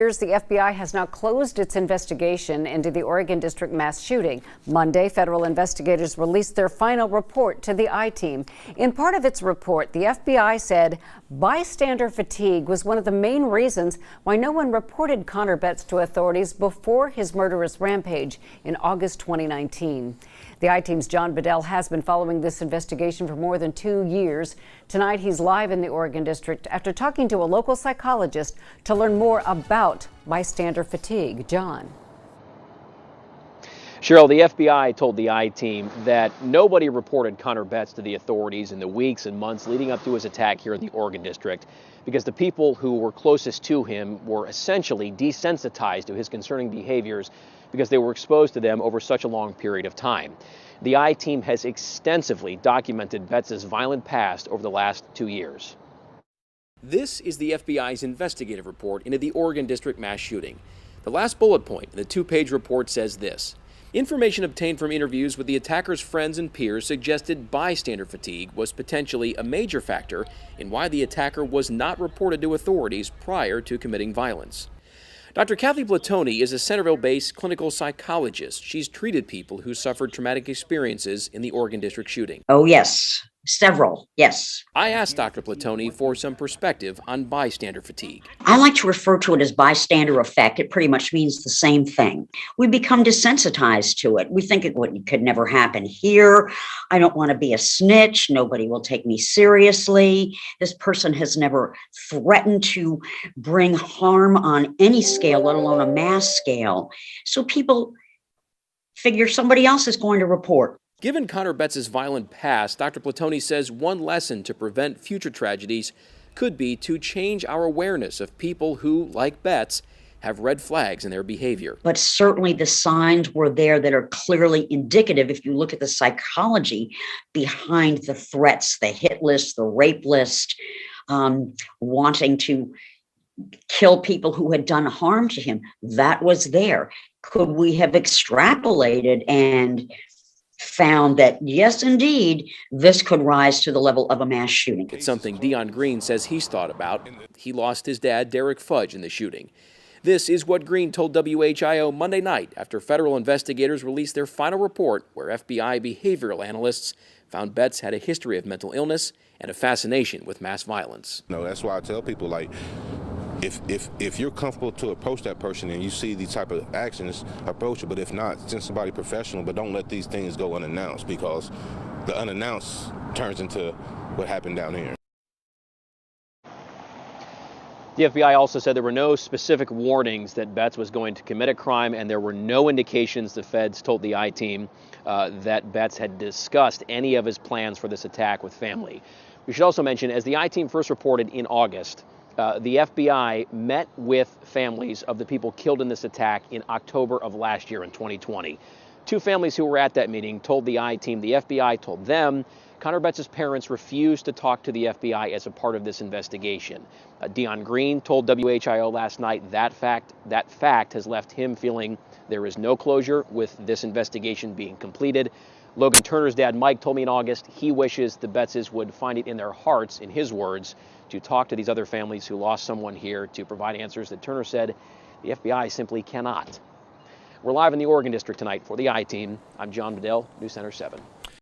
The FBI has now closed its investigation into the Oregon District mass shooting. Monday, federal investigators released their final report to the I-Team. In part of its report, the FBI said bystander fatigue was one of the main reasons why no one reported Connor Betts to authorities before his murderous rampage in August 2019. The I-Team's John Bedell has been following this investigation for more than 2 years. Tonight, he's live in the Oregon District after talking to a local psychologist to learn more about bystander fatigue. John. Cheryl, the FBI told the I-Team that nobody reported Connor Betts to the authorities in the weeks and months leading up to his attack here in the Oregon District because the people who were closest to him were essentially desensitized to his concerning behaviors because they were exposed to them over such a long period of time. The I-Team has extensively documented Betts' violent past over the last 2 years. This is the FBI's investigative report into the Oregon District mass shooting. The last bullet point in the 2-page report says this: information obtained from interviews with the attacker's friends and peers suggested bystander fatigue was potentially a major factor in why the attacker was not reported to authorities prior to committing violence. Dr. Kathy Platoni is a Centerville-based clinical psychologist. She's treated people who suffered traumatic experiences in the Oregon District shooting. Oh, yes. Several, yes. I asked Dr. Platoni for some perspective on bystander fatigue. I like to refer to it as bystander effect. It pretty much means the same thing. We become desensitized to it. We think it could never happen here. I don't want to be a snitch. Nobody will take me seriously. This person has never threatened to bring harm on any scale, let alone a mass scale. So people figure somebody else is going to report. Given Connor Betts' violent past, Dr. Platoni says one lesson to prevent future tragedies could be to change our awareness of people who, like Betts, have red flags in their behavior. But certainly the signs were there that are clearly indicative if you look at the psychology behind the threats, the hit list, the rape list, wanting to kill people who had done harm to him. That was there. Could we have extrapolated and found that, yes, indeed, this could rise to the level of a mass shooting? It's something Dion Green says he's thought about. He lost his dad, Derek Fudge, in the shooting. This is what Green told WHIO Monday night after federal investigators released their final report where FBI behavioral analysts found Betts had a history of mental illness and a fascination with mass violence. No, that's why I tell people, like, if you're comfortable to approach that person and you see these type of actions, approach it. But if not, send somebody professional. But don't let these things go unannounced, because the unannounced turns into what happened down here. The FBI also said there were no specific warnings that Betts was going to commit a crime, and there were no indications, the feds told the I-Team, that Betts had discussed any of his plans for this attack with family. We should also mention, as the I-Team first reported in August, the FBI met with families of the people killed in this attack in October of last year in 2020. 2 families who were at that meeting told the I-Team the FBI told them Connor Betts' parents refused to talk to the FBI as a part of this investigation. Dion Green told WHIO last night that fact has left him feeling there is no closure with this investigation being completed. Logan Turner's dad, Mike, told me in August he wishes the Bettses would find it in their hearts, in his words, to talk to these other families who lost someone here to provide answers that Turner said the FBI simply cannot. We're live in the Oregon District tonight for the I-Team. I'm John Bedell, News Center 7.